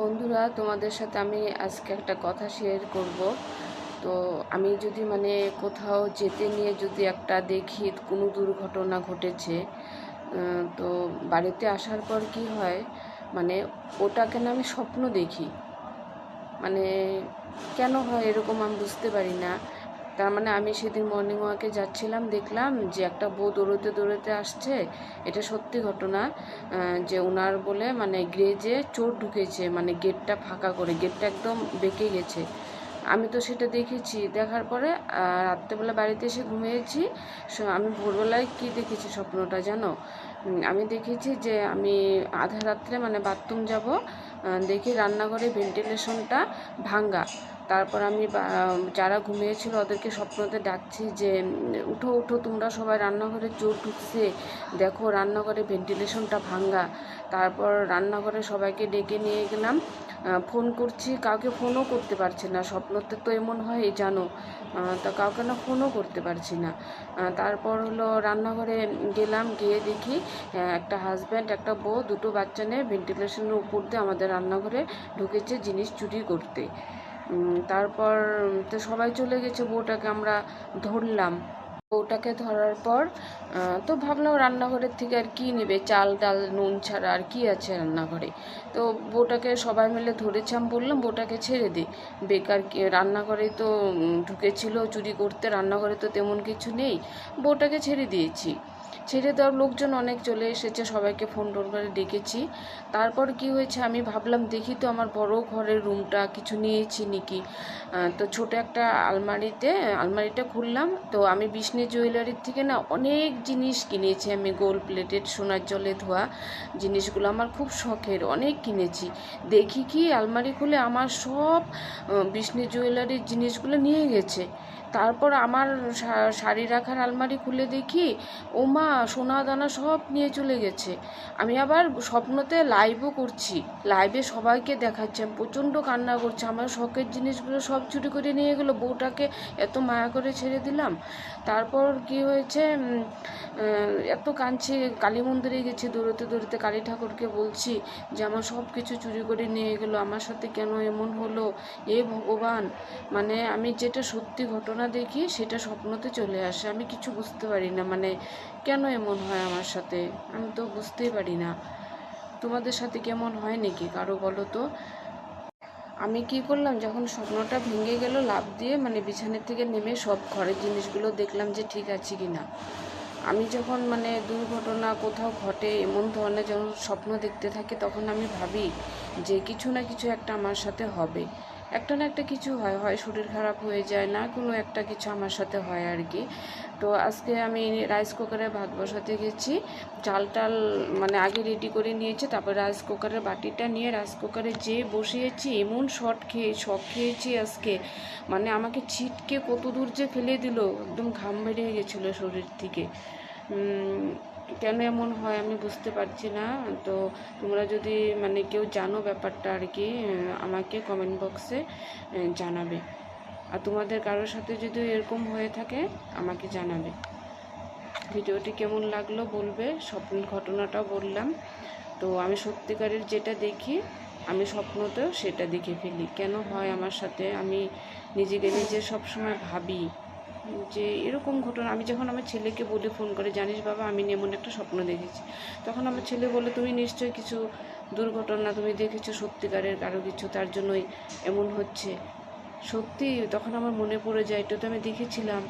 বন্ধুরা, তোমাদের সাথে আমি আজকে একটা কথা শেয়ার করব। তো আমি যদি কোথাও যেতে নিয়ে যদি একটা দেখি কোনো দুর্ঘটনা ঘটেছে, তো বাড়িতে আসার পর কি হয়, ওটাকে না আমি স্বপ্ন দেখি। মানে কেন হয় এরকম আমি বুঝতে পারি না। তার আমি সেদিন মর্নিং ওয়াকে যাচ্ছিলাম, দেখলাম যে একটা বউ দৌড়তে দৌড়তে আসছে। এটা সত্যি ঘটনা। যে ওনার বলে গ্রেজে চোর ঢুকেছে, গেটটা ফাঁকা করে, গেটটা একদম বেঁকে গেছে। আমি তো সেটা দেখেছি। দেখার পরে রাত্রেবেলা বাড়িতে এসে ঘুমিয়েছি। আমি ভোরবেলায় কি দেখেছি স্বপ্নটা জানো? আমি দেখেছি যে আমি আধা রাত্রে বাথরুম যাব, দেখি রান্নাঘরে ভেন্টিলেশনটা ভাঙ্গা। তারপর আমি যারা ঘুমিয়েছিল ওদেরকে স্বপ্নতে ডাকছি যে উঠো উঠো, তোমরা সবাই, রান্নাঘরে চোর ঢুকছে, দেখো রান্নাঘরে ভেন্টিলেশনটা ভাঙ্গা। তারপর রান্নাঘরে সবাইকে ডেকে নিয়ে গেলাম। ফোন করছি, কাউকে ফোনও করতে পারছি না। স্বপ্নতে তো এমন হয় জানো, তা কাউকে না ফোনও করতে পারছি না। তারপর হলো রান্নাঘরে গেলাম, গিয়ে দেখি একটা হাজব্যান্ড একটা বউ দুটো বাচ্চা নিয়ে ভেন্টিলেশনের উপর দিয়ে আমাদের রান্নাঘরে ঢুকেছে জিনিস চুরি করতে। তারপর তো সবাই চলে গেছে, বউটাকে আমরা ধরলাম। বউটাকে ধরার পর তো ভাবলাম রান্নাঘরের থেকে আর কি নেবে, চাল ডাল নুন ছাড়া আর কি আছে রান্নাঘরে। তো বউটাকে সবাই মিলে ধরেছিলাম, বললাম বউটাকে ছেড়ে দে, বেকার রান্নাঘরে তো ঢুকেছিল চুরি করতে, রান্নাঘরে তো তেমন কিছু নেই। বউটাকে ছেড়ে দিয়েছি। ছেড়ে দেওয়ার লোকজন অনেক চলে এসেছে, সবাইকে ফোন টোন করে ডেকেছি। তারপর কি হয়েছে, আমি ভাবলাম দেখি তো আমার বড় ঘরের রুমটা কিছু নিয়েছি নাকি। তো ছোট একটা আলমারিটা খুললাম। তো আমি বিষ্ণু জুয়েলারির থেকে না অনেক জিনিস কিনেছি। আমি গোল্ড প্লেটেড সোনার জলে ধোয়া জিনিসগুলো আমার খুব শখের, অনেক কিনেছি। দেখি কি আলমারি খুলে আমার সব বিষ্ণু জুয়েলারির জিনিসগুলো নিয়ে গেছে। তারপর আমার শাড়ি রাখার আলমারি খুলে দেখি ওমা সোনা দানা সব নিয়ে চলে গেছে। আমি আবার স্বপ্নতে লাইভও করছি, লাইভে সবাইকে দেখাচ্ছি, আমি প্রচণ্ড কান্না করছি, আমার শখের জিনিসগুলো সব চুরি করে নিয়ে গেলো। বউটাকে এত মায়া করে ছেড়ে দিলাম। তারপর কি হয়েছে, এত কাঁদছি, কালী মন্দিরে গেছি, দৌড়তে দৌড়তে কালী ঠাকুরকে বলছি যে আমার সব কিছু চুরি করে নিয়ে গেলো, আমার সাথে কেন এমন হলো, এ ভগবান। আমি যেটা সত্যি ঘটনা দেখি সেটা স্বপ্নতে চলে আসে, আমি কিছু বুঝতে পারি না কেন এমন হয় আমার সাথে, আমি তো বুঝতেই পারি না। তোমাদের সাথে কেমন হয় নাকি কারো বলো তো? আমি কি করলাম, যখন স্বপ্নটা ভেঙে গেল, লাফ দিয়ে বিছানার থেকে নেমে সব ঘরের জিনিসগুলো দেখলাম যে ঠিক আছে কি না। আমি যখন দুর্ঘটনা কোথাও ঘটে এমন ধরনের যখন স্বপ্ন দেখতে থাকি, তখন আমি ভাবি যে কিছু না কিছু একটা আমার সাথে হবে, একটা না একটা কিছু হয়, হয় শরীর খারাপ হয়ে যায়, না কোনো একটা কিছু আমার সাথে হয় আর কি। তো আজকে আমি রাইস কুকারে ভাত বসাতে গেছি, চাল টাল আগে রেডি করে নিয়েছি, তারপর রাইস কুকারের বাটিটা নিয়ে রাইস কুকারে যেয়ে বসিয়েছি, এমন শক খেয়েছি আজকে, আমাকে ছিটকে কত দূর যে ফেলে দিল, একদম ঘাম বেরিয়ে গেছিলো শরীর থেকে। কেন এমন হয় আমি বুঝতে পারছি না। তো তোমরা যদি কেউ জানো ব্যাপারটা আর কি, আমাকে কমেন্ট বক্সে জানাবে। আর তোমাদের কারোর সাথে যদি এরকম হয়ে থাকে আমাকে জানাবে। ভিডিওটি কেমন লাগলো বলবে, স্বপ্ন ঘটনাটাও বললাম। তো আমি সত্যিকারের যেটা দেখি আমি স্বপ্নতেও সেটা দেখে ফেলি, কেন হয় আমার সাথে আমি নিজে সবসময় ভাবি যে এরকম ঘটনা। আমি যখন আমার ছেলেকে বলি ফোন করে, জানিস বাবা আমি এমন একটা স্বপ্ন দেখেছি, তখন আমার ছেলে বলে তুমি নিশ্চয়ই কিছু দুর্ঘটনা তুমি দেখেছো সত্যিকারের কারো কিছু, তার জন্যই এমন হচ্ছে। সত্যি তখন আমার মনে পড়ে যায়, এটা তো আমি দেখেছিলাম।